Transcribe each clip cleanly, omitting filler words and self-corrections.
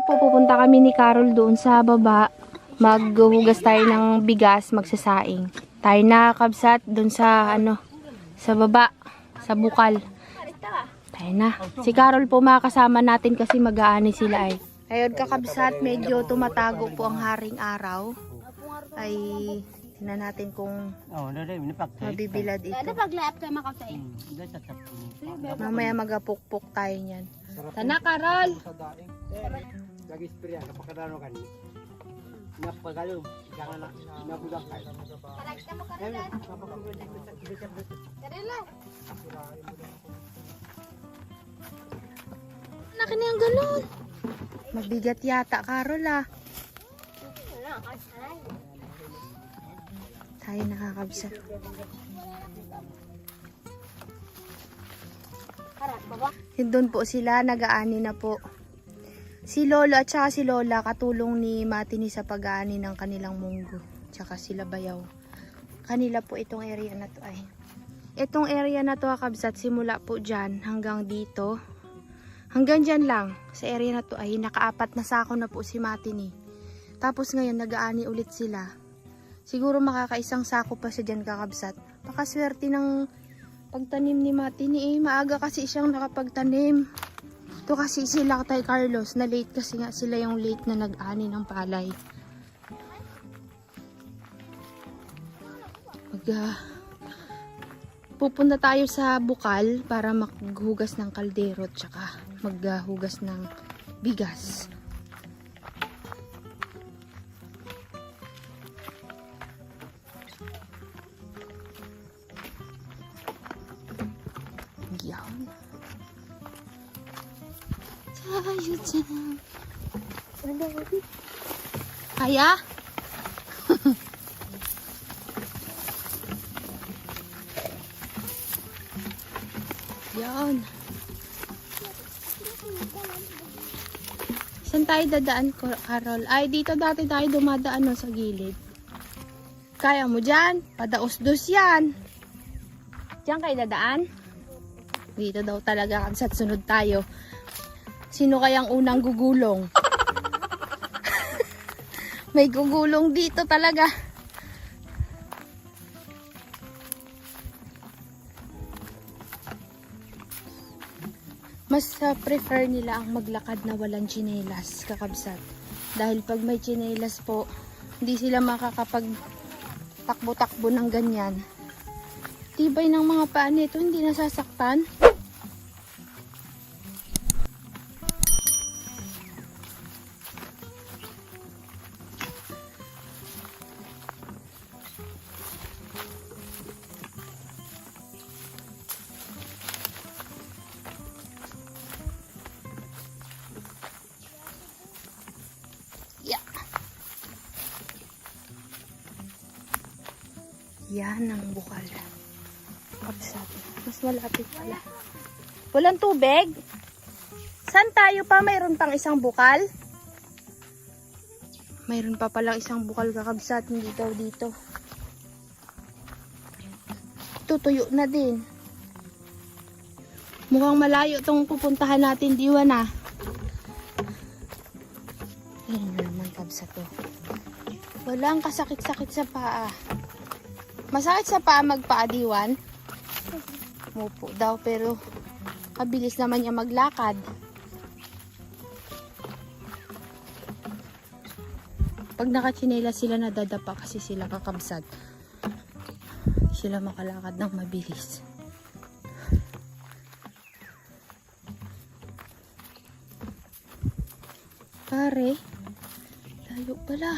po, pupunta kami ni Carol doon sa baba. Maghuhugas tayo ng bigas, magsasaing. Tayo na kabsat doon sa sa baba, sa bukal. Tayo na. Si Carol po makakasama natin kasi mag-aani sila ay. Ayun kakabsat, medyo tumatago po ang haring araw. Ay tingnan natin kung mabibilad ito. Mamaya magapukpok tayo niyan. Tana Carol! Lagi spray napakadano kan. Napagalo, jangan nabudak kayo. Nakin yung ganun. Mabigat yata, Carol ah. Tayo nakakabsat. Doon po sila, nag-aani na po. Si Lolo at saka si Lola, katulong ni Matini sa pag-aani ng kanilang munggo. Tsaka sila Bayaw. Kanila po itong area na to ay. Itong area na to kakabsat, simula po dyan hanggang dito. Hanggang dyan lang, sa area na to ay nakaapat na sako na po si Matini. Tapos ngayon nag-aani ulit sila. Siguro makakaisang sako pa siya dyan kakabsat. Pakaswerte ng pagtanim ni Matini eh. Maaga kasi siyang nakapagtanim. Ito kasi sila kay Carlos na late kasi nga sila yung late na nag-ani ng palay. Pupunta tayo sa bukal para maghugas ng kaldero tsaka maghugas ng bigas. Yan. Kaya? Yan. Saan tayo dadaan, Carol? Ay, dito dati tayo dumadaan sa gilid. Kaya mo dyan? Padaos-dos yan. Diyan kayo dadaan? Dito daw talaga kansat sunod tayo. Sino kayang unang gugulong? May gugulong dito talaga. Mas prefer nila ang maglakad na walang tsinelas, kakabsat. Dahil pag may tsinelas po, hindi sila makakapag takbo-takbo ng ganyan. Tibay ng mga paa nito, hindi nasasaktan. Yan ang bukal. Kapsat. Mas malapit pala. Walang tubig? Saan tayo pa? Mayroon pang isang bukal? Mayroon pa palang isang bukal kakabsat. Hindi daw dito. Tutuyo na din. Mukhang malayo itong pupuntahan natin, Diwan ah. Yan naman kabsat to. Walang kasakit-sakit sa paa. Masakit sa paa magpaadiwan? Mupo daw pero mabilis naman niya maglakad. Pag nakachinela sila nadadapa kasi sila kakabsat. Sila makalakad ng mabilis. Pare, layo pala.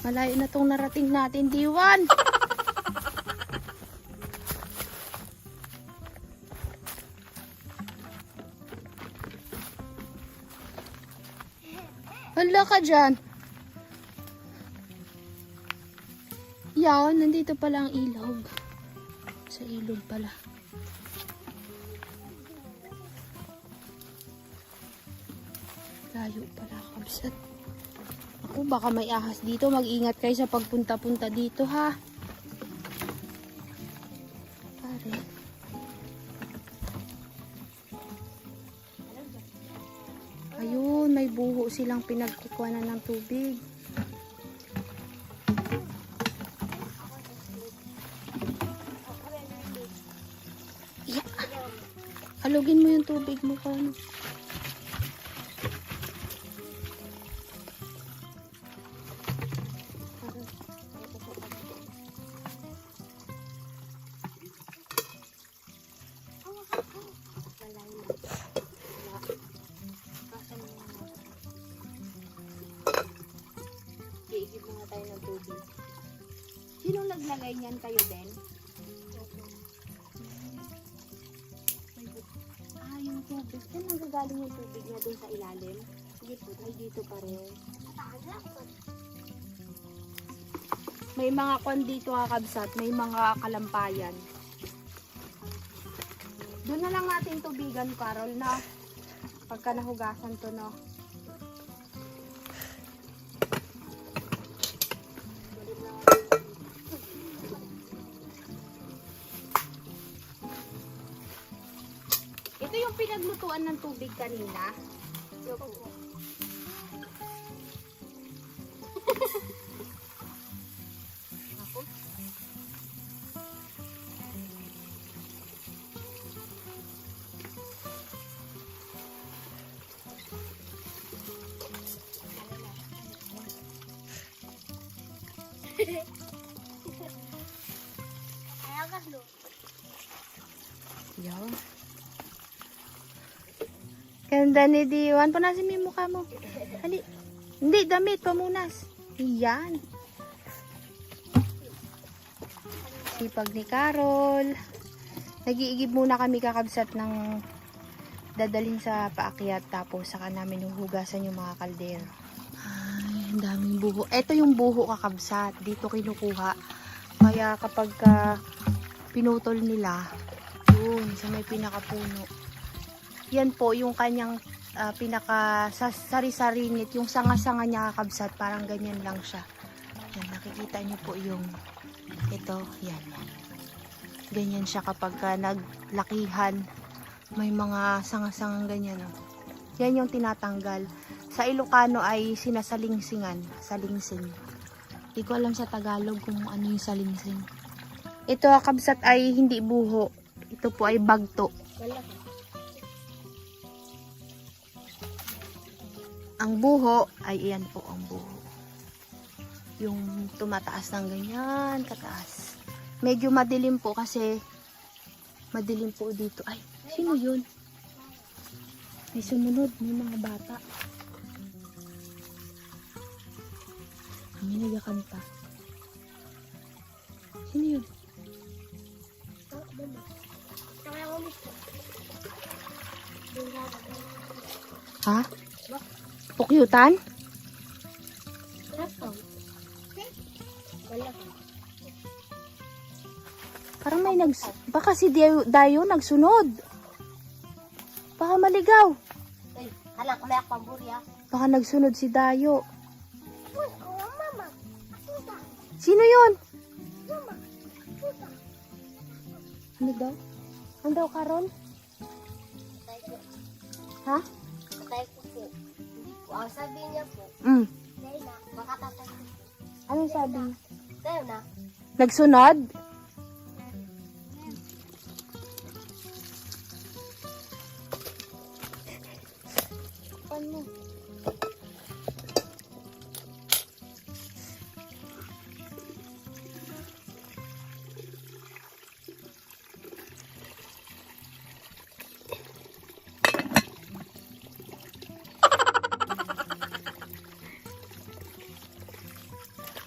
Malayo na tong narating natin, Diwan. Hala ka dyan. Yan, nandito pala ang ilog. Sa ilog pala. Layo pala, kabsat. Ako, baka may ahas dito. Mag-ingat kayo sa pagpunta-punta dito, ha? Pare. may buho silang pinagkukuhanan ng tubig. Yeah. Halugin mo yung tubig mo pa. Iigib muna tayo ng tubig. Sinong naglagay niyan, kayo din? Yung tubig. Saan nanggagaling yung tubig niya doon sa ilalim? Sige po, ay dito pa rin. May mga kon dito kakabsat, may mga kalampayan. Doon na lang natin tubigan, Carol, na pagka nahugasan to, no? Ito yung pinaglutuan ng tubig kanina. Ako. Yan. Ganda ni Diwan. Punasin mo yung mukha mo. Hali. Hindi, damit. Pamunas. Yan. Sipag ni Carol. Nag-iigib muna kami kakabsat ng dadalhin sa paakyat. Tapos saka namin huhugasan yung mga kaldero. Ay, ang daming buho. Ito yung buho kakabsat. Dito kinukuha. Kaya kapag pinutol nila, yun, sa may pinakapuno. Yan po yung kanyang sari-saringit, yung sanga-sanga niya kakabsat, parang ganyan lang siya. Yan, nakikita niyo po yung ito, yan. Ganyan siya kapag naglakihan, may mga sanga-sangang ganyan. Oh. Yan yung tinatanggal. Sa Ilocano ay sinasalingsingan, salingsing. Hindi ko alam sa Tagalog kung ano yung salingsing. Ito kakabsat ay hindi buho. Ito po ay bagto. Ang buho ay iyan po ang buho. Yung tumataas ng ganyan, kataas. Medyo madilim po kasi madilim po dito. Ay, sino yun? May sumunod, may mga bata. May nagkakanta. Sino yun? Ha? Pukyutan? Parang may baka si Dayo nagsunod. Baka maligaw. Baka nagsunod si Dayo. Sino yun? Ano daw? Ano daw, Carol? Ha? Patay ko po. Ang sabi niya po, dahil na, makatatay ko po. Anong sabi? Dahil na, Nagsunod? Ano?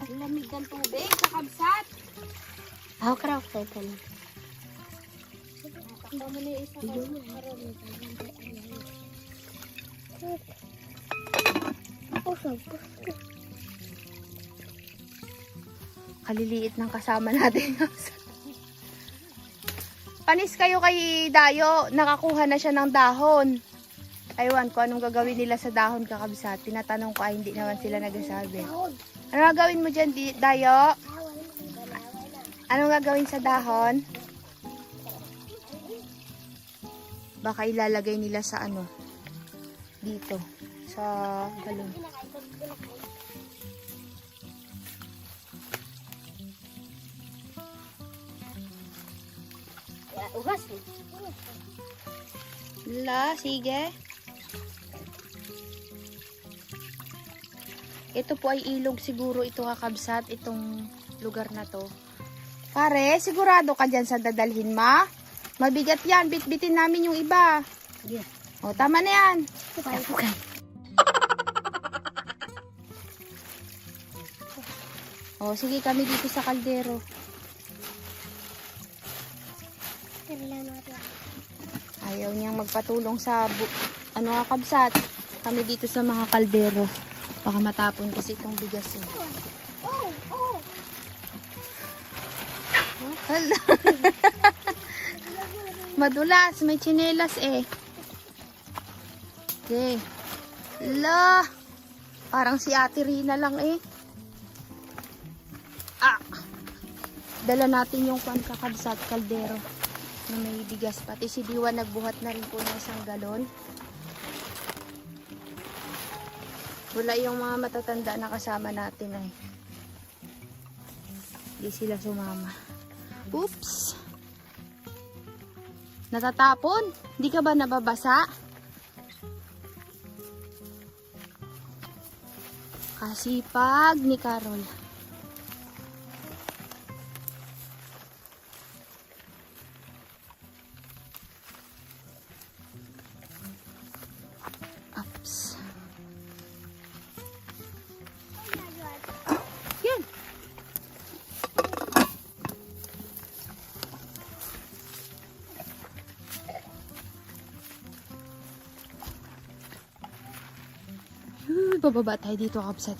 Ang lamig ng tubig sa kabsat. ako craft tayo ka na. Tama mo na yung isa ko. Kaliliit ng kasama natin. Panis kayo kay Dayo. Nakakuha na siya ng dahon. Aywan ko anong gagawin nila sa dahon kakabsat. Tinatanong ko ay hindi naman sila nagsasabi. Ano gagawin mo dyan, Dayo? Anong gagawin sa dahon? Baka ilalagay nila sa ano? dito sa galon. Ugas. Sige. Ito po ay ilog siguro ito kakabsat, itong lugar na to. Pare, sigurado ka dyan sa dadalhin ma? Mabigat yan, bitbitin namin yung iba. Yeah. O, tama na yan. Okay. O, sige kami dito sa kaldero. Ayaw niyang magpatulong sa kakabsat. Kami dito sa mga kaldero. Baka matapon kasi itong bigas eh. Hala. Madulas, may tsinelas eh. Okay. La. Parang si Ate Rina lang eh. Dala natin yung kakabsat kaldero na may bigas. Pati si Diwa nagbuhat na rin po ng isang galon. Wala yung mga matatanda na kasama natin ay. Hindi sila sumama. Oops! Natatapon? Hindi ka ba nababasa? Kasipag ni Carol. Ups. Yan. Bababa tayo dito, kapsat.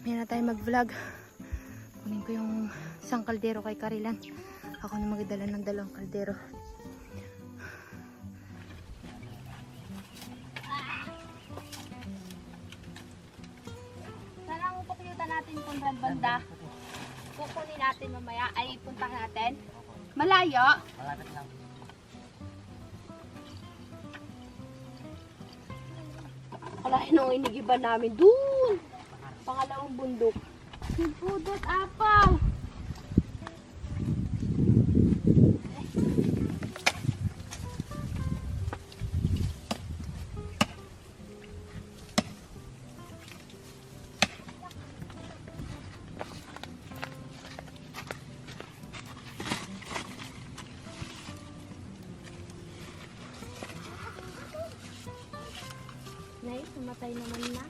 May na tayo mag-vlog. Kunin ko yung isang kaldero kay Karilan. Ako na magdala ng dalawang kaldero. Saan ang pupuyutan natin kung banda? Kukunin natin mamaya ay punta natin. Malayo? Malapit lang. Kalahin nung inigiban namin dun. Pangalawang bundok. Sipudot apaw. Nice, namatay naman na.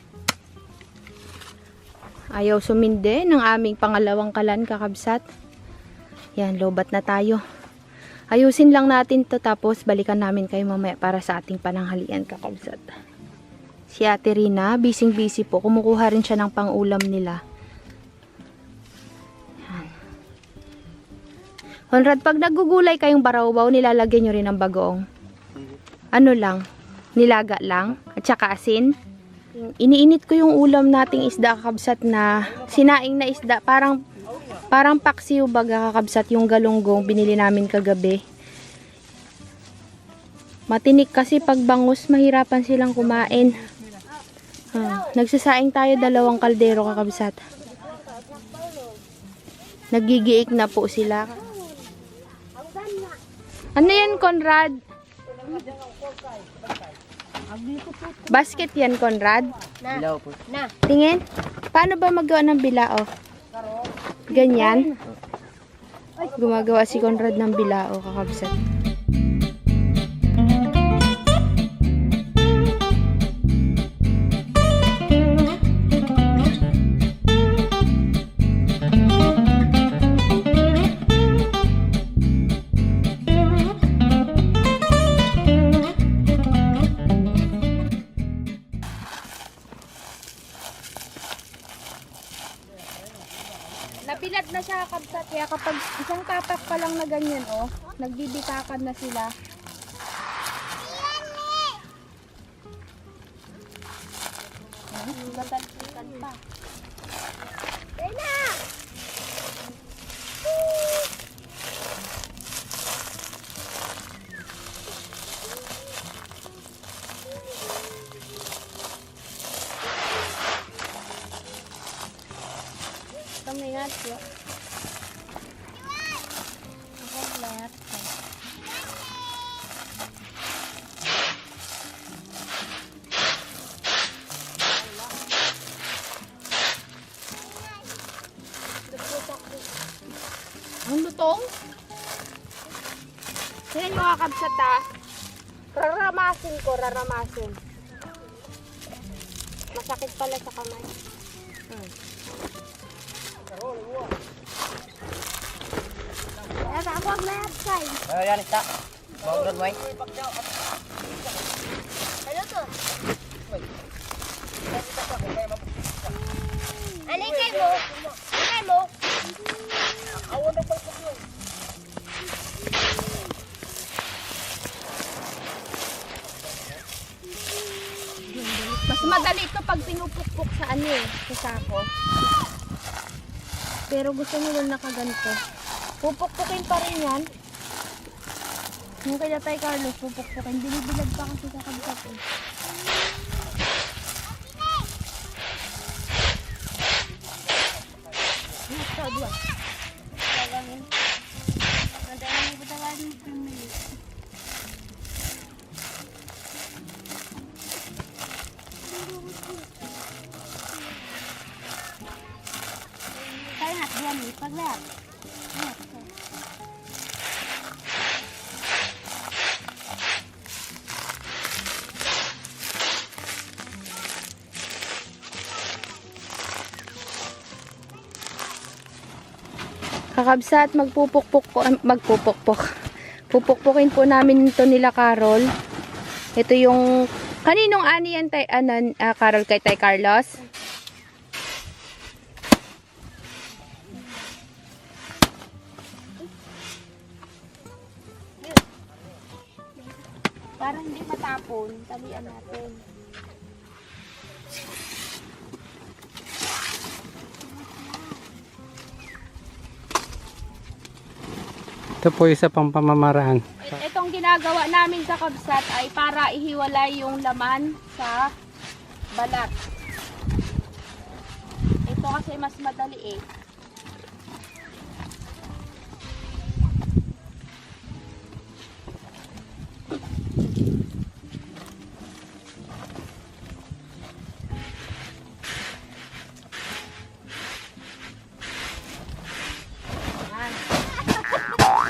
Ayaw sumindi ng aming pangalawang kalan, kakabsat. Yan, lobat na tayo. Ayusin lang natin to tapos balikan namin kayo mamaya para sa ating pananghalian, kakabsat. Si Ate Rina, busy po. Kumukuha rin siya ng pangulam nila. Yan. Conrad, pag nagugulay kayong barawbaw, nilalagyan nyo rin ng bagoong. Ano lang? Nilaga lang? At saka asin? Iniinit ko yung ulam nating isda, kakabsat, na sinaing na isda. Parang paksiw baga, kakabsat, yung galunggong binili namin kagabi. Matinik kasi pag bangus, mahirapan silang kumain. Nagsasaing tayo 2 kaldero, kakabsat. Nagigiik na po sila. Ano yan, Conrad? Basket yan, Conrad? Ilaw po. Na. Tingin. Paano ba magawa ng bilao? Ganyan. Gumagawa si Conrad ng bilao, kakabsat. Nabilad na siya, kakabsat. Kaya kapag Isang tapak pa lang na ganyan, oh. Nagbibitakan na sila. Gatalpikan pa. Dena! Kami nga siya. Ako left. Ang lutong? Tingnan nyo mga kabsat ah. Raramasin ko, raramasin. Masakit pala sa kamay. Dena, ako ang left side. Yan, isa. Maulad mo eh. Ano to? Alikay mo. Alikay mo. Mas madali ito pag pinupukpok sa ano eh, sa sako. Pero gusto nyo lang nakaganito. Pupukpukin pa rin yan. Yung kaya tayo Carlos, pupukpukin. Binibilag pa kasi sa kabsat eh. Ito, dua. Tagangin. Nadaan mo tawagan mo pumili. Kaya nga, diyan eh, pag-lap. Kakabsat, pupukpukin po namin ito nila Carol. Ito yung, kaninong ani yan tay, Carol kay tay Carlos? Para hindi matapon, talian natin. Ito po isa pang pamamaraan. Itong ginagawa namin sa kabsat ay para ihiwalay yung laman sa balat. Ito kasi mas madali eh.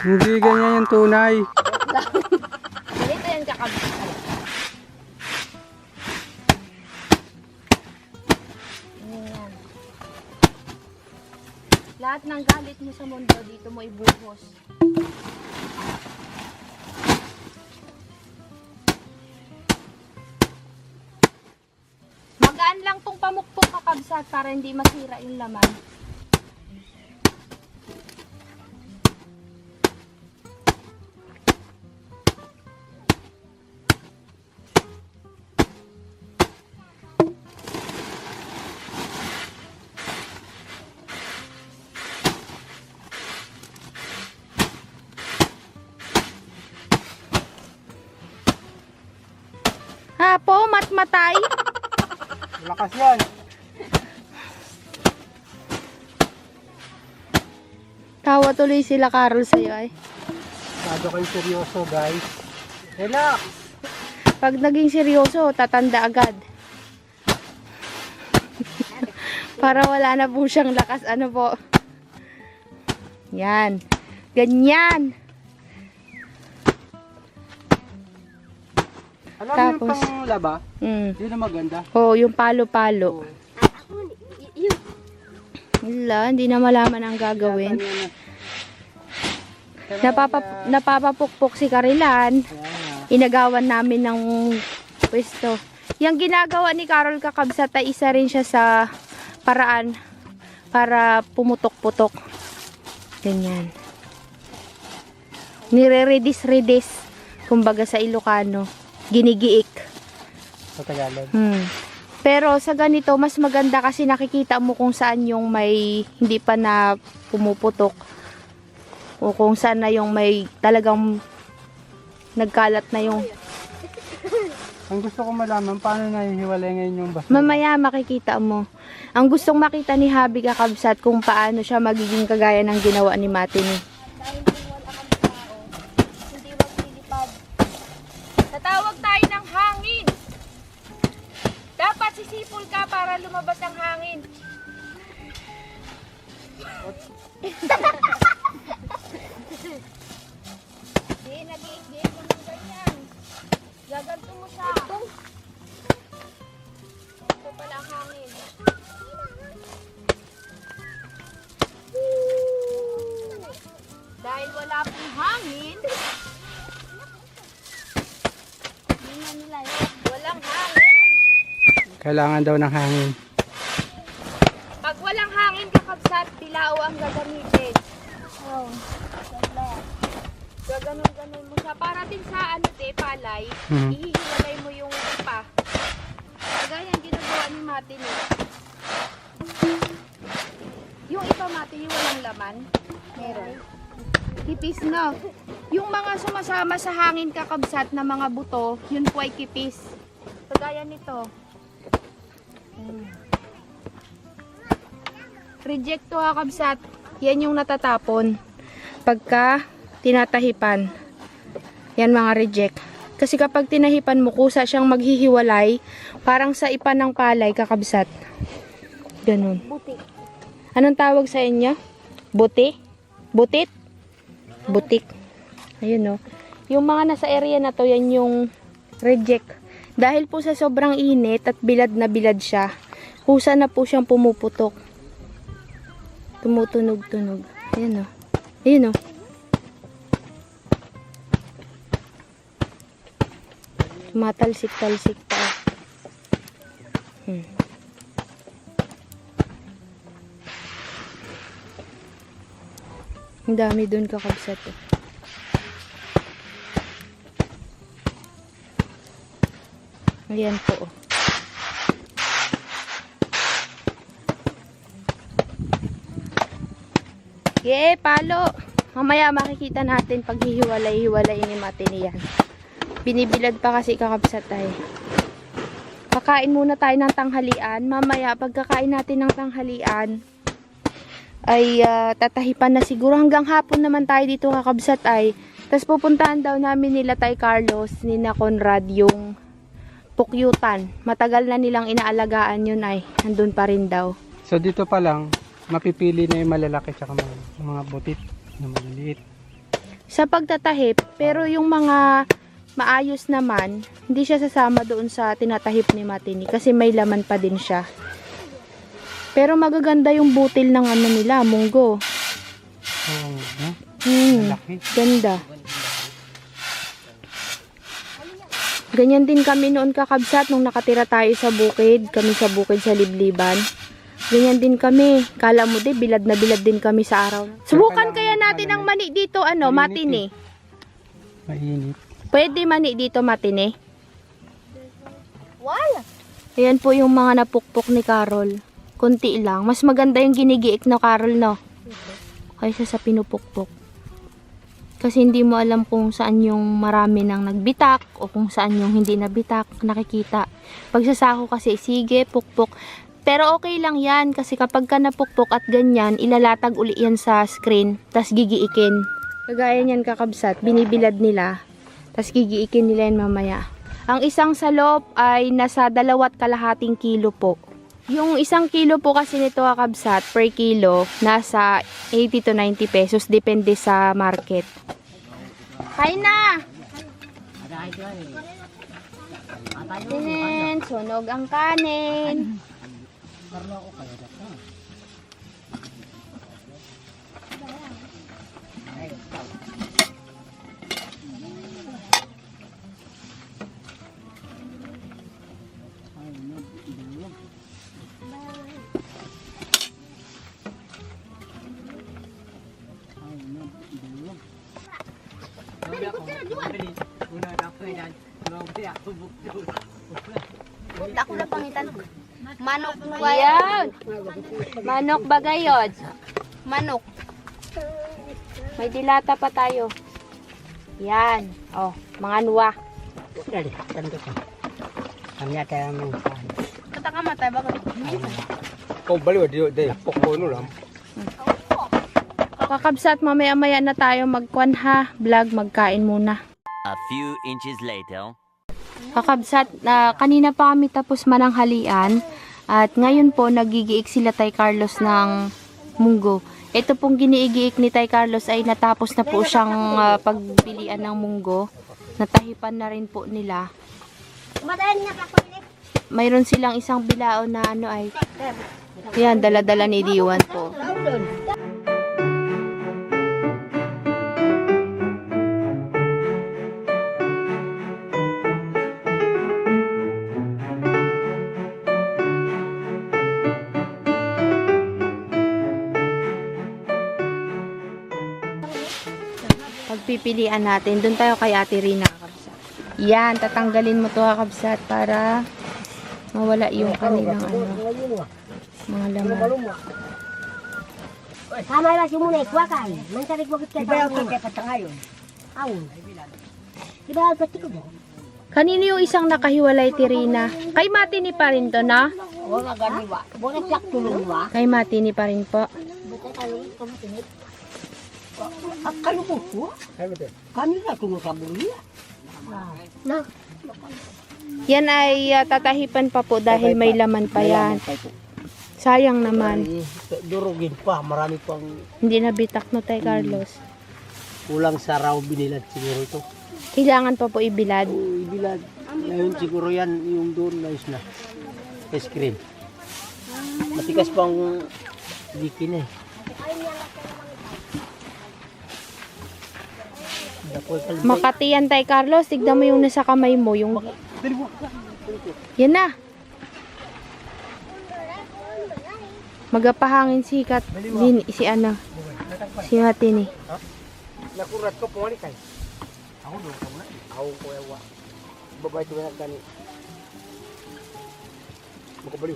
Hindi ganyan yung tunay. Ganito yan kakabsat. Ayan. Lahat ng galit mo sa mundo dito mo ibuhos. Magaan lang tong pamukpok kakabsat para hindi masira yung laman. Hapo, matmatay. Lakas yan. Tawa tuloy sila Carol sa'yo ay. Masyado kayong seryoso guys. Relax. Pag naging seryoso, tatanda agad. Para wala na po siyang lakas. Ano po? Yan. Ganyan. Alam mo Tapos, yung pang laba? Mm. Yun na maganda. Oh, yung palo-palo. Ako, yun. Wala, hindi na malaman ang gagawin. Napapapukpok si Karilan. Inagawan namin ng pwesto. Yung ginagawa ni Carol kakabsat ay isa rin siya sa paraan para pumutok-putok. Ganyan. nire-redis. Kumbaga sa Ilocano, ginigiik. Sa Tagalog. Pero sa ganito, mas maganda kasi nakikita mo kung saan yung may hindi pa na pumuputok. O kung saan na yung may talagang nagkalat na yung... Ang gusto ko malaman, paano nahihiwalay ngayon yung basura? Mamaya makikita mo. Ang gustong makita ni Habi kakabsat kung paano siya magiging kagaya ng ginawa ni Matini. Dahil kung wala kang tao, hindi maglilipad. Tatawag tayo ng hangin. Dapat sisipol ka para lumabas ang hangin. Hindi, nag-iigit mo ng ganyan. Gaganto mo siya. Ito pala ang hangin. Dahil wala pong hangin, walang hangin. Kailangan daw ng hangin. Pag walang hangin kakabsat, bilao ang gagamitin. Oh, Gaganon-ganon mo siya. Para din sa ano te, palay, Mhm. ihihiwalay mo yung ipa. Kagaya ang ginagawa ni Matin eh. Yung ipa Matin, yung walang laman. Meron. Kipis na. Yung mga sumasama sa hangin kakabsat na mga buto, yun po ay kipis. Kagaya nito. Reject to kakabsat. Yan yung natatapon. Pagka tinatahipan. Yan mga reject. Kasi kapag tinahipan mo, kusa siyang maghihiwalay. Parang sa ipa ng palay kakabsat. Ganun. buti. Anong tawag sa inyo? Buti? Butit? Butik. Ayun o. Yung mga nasa area na to, yan yung reject. Dahil po sa sobrang init at bilad na bilad siya, kusa na po siyang pumuputok. Tumutunog-tunog. Ayun o. Ayun o. Matalsik-talsik pa. Ang dami dun kakabsat eh. Ayan po. Yay, palo! Mamaya makikita natin pag hihiwalay-hiwalay ni Matini yan. Binibilad pa kasi kakabsat ay. Kakain muna tayo ng tanghalian. Mamaya pagkakain natin ng tanghalian ay tatahipan na siguro. Hanggang hapon naman tayo dito kakabsat ay. Tapos pupuntahan daw namin nila Tay Carlos, nina Conrad yung pukyutan. Matagal na nilang inaalagaan yun ay. Nandun pa rin daw. So dito pa lang, mapipili na yung malalaki tsaka mga butit na maliliit. Sa pagtatahip, pero yung mga maayos naman, hindi siya sasama doon sa tinatahip ni Matini kasi may laman pa din siya. Pero magaganda yung butil ng ano nila, munggo. Oo, no? Malaki. Ganda. Ganyan din kami noon kakabsat nung nakatira tayo sa bukid, kami sa bukid sa Libliban. Ganyan din kami. Kala mo bilad na bilad din kami sa araw. Subukan kaya natin ang mani dito, ano, Matini. Mainit. Pwede mani dito, Matini. Wala. Ayan po yung mga napukpok ni Carol. Kunti lang. Mas maganda yung ginigiik na Carol, no? Kaysa sa pinupukpok. Kasi hindi mo alam kung saan yung marami nang nagbitak o kung saan yung hindi nabitak. Nakikita. Pagsasako kasi, sige, pukpok. Pero okay lang yan kasi kapag ka napukpok at ganyan, ilalatag uli yan sa screen, tas gigiikin. Kagaya niyan kakabsat, binibilad nila, tas gigiikin nila yan mamaya. Ang isang salop ay nasa 2.5 kilo po. Yung 1 kilo po kasi nito kakabsat per kilo, nasa 80 to 90 pesos, depende sa market. Hay na! Ayan, sunog ang kanin. Ako na pangitan. Manok nuwa. Ayan. Manok bagayod. Manok. May dilata pa tayo. Yan. Oh, mga nuwa. Kataka matay ba? Kau balik dia pokok nu lam. Kakabsat, mamaya-maya na tayo magkwan ha. Vlog, magkain muna. A few inches later. Kakabsat, kanina pa kami tapos mananghalian. At ngayon po, nagigiik sila Tay Carlos ng munggo. Ito pong giniigiik ni Tay Carlos ay natapos na po siyang pagpilian ng munggo. Natahipan na rin po nila. Madayan niya pa ko. Mayroon silang isang bilao na ano ay. Yan, dala-dala ni Diwan po. Pagpipilian natin, doon tayo kay Ate Rina, kakabsat. Yan, tatanggalin mo to kakabsat para mawala yung kanilang mga laman. Tama ba si muna ikwa kay? Mansarig mo kita. Ibayaw ka kay patangayon. Awon. Ibayaw ka tiko. Kanino yung isang nakahiwalay, Tirina? Kay Matini pa rin to, na? Wala ganiwa. Wala sak tulong wa. Kay Matini pa rin po. Buta kalungit ka matinit. Akalo po po? Kami na tumusabuli. Na. Yan ay tatahipan pa po dahil may laman pa yan. Sayang naman. Durugin pa, marami pang Hindi nabitak no, Tay Carlos. kulang sa raw binilad siguro ito. Kailangan pa po ibilad. Ibilad. Ngayon siguro yan, yung doon, ayos na. Screen. Matikas pang bikin eh. Makati yan, Tay Carlos. Tignan mo yung nasa kamay mo. Yung... Yan na. Magapahangin si ano. Si Matini. Nakurat ko pumalik kay. Ako doon ka muna. Ako ko ewa. Babay ito na gani. Makabaliw.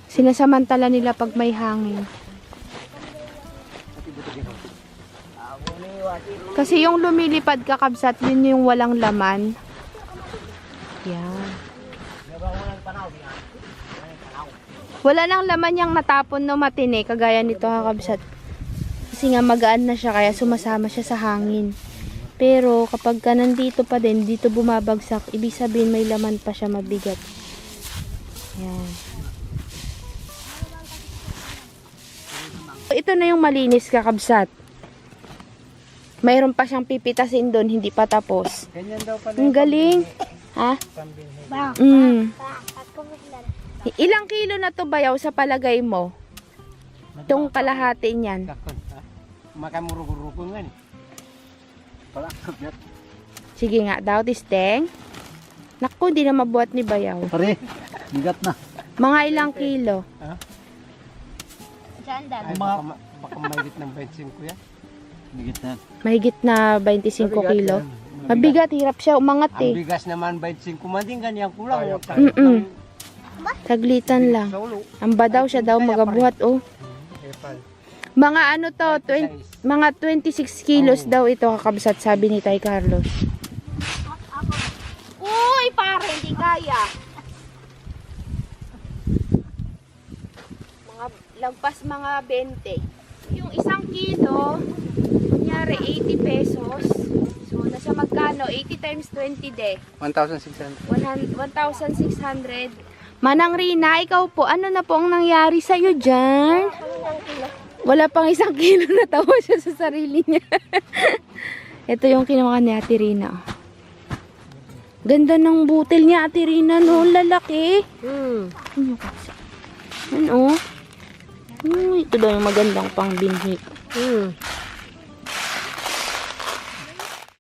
Sinasamantala nila pag may hangin. Kasi yung lumilipad kakabsat, yun yung walang laman. Yan. Wala nang laman yung natapon no, Matini, kagaya nito kakabsat. Kasi nga magaan na siya, kaya sumasama siya sa hangin. Pero kapag ka nandito pa din, dito bumabagsak, ibig sabihin may laman pa siya, mabigat. Yan. Ito na yung malinis kakabsat. Mayroon pa siyang pipitasin doon, hindi pa tapos. Ganyan daw pala. Ang galing. Ha? Ilang kilo na to bayaw sa palagay mo? Itong kalahati niyan. Makamurugurugong nga ni. Palakot yan. Sige nga daw, Tisteng. Naku, di na mabuhat ni bayaw. Pare, bigat na. Mga ilang kilo? Ay, baka mahigit ng 25 yan. Bigat na. Mahigit na 25 kilo. Mabigat, hirap siya umangat Ang eh. bigas naman 25 kumanting ganyan kulang. Taglitan lang. Ang badaw siya daw magabuhat oh. Mga ano to, mga 26 kilos daw ito kakabsat, sabi ni Tay Carlos. Uy, pare, hindi kaya. Mga lagpas mga 20. Yung isang kilo, kunyari 80 pesos. So, nasa magkano? 80 times 20 de. 1,600. 1,600. Manang Rina, ikaw po, ano na po ang nangyari sa'yo dyan? Wala pang isang kilo na tawa siya sa sarili niya. Ito yung kinuha ni Ate Rina. Ganda ng butil niya, Ate Rina, no? Lalaki. Ano? Ito daw yung magandang pang binhi.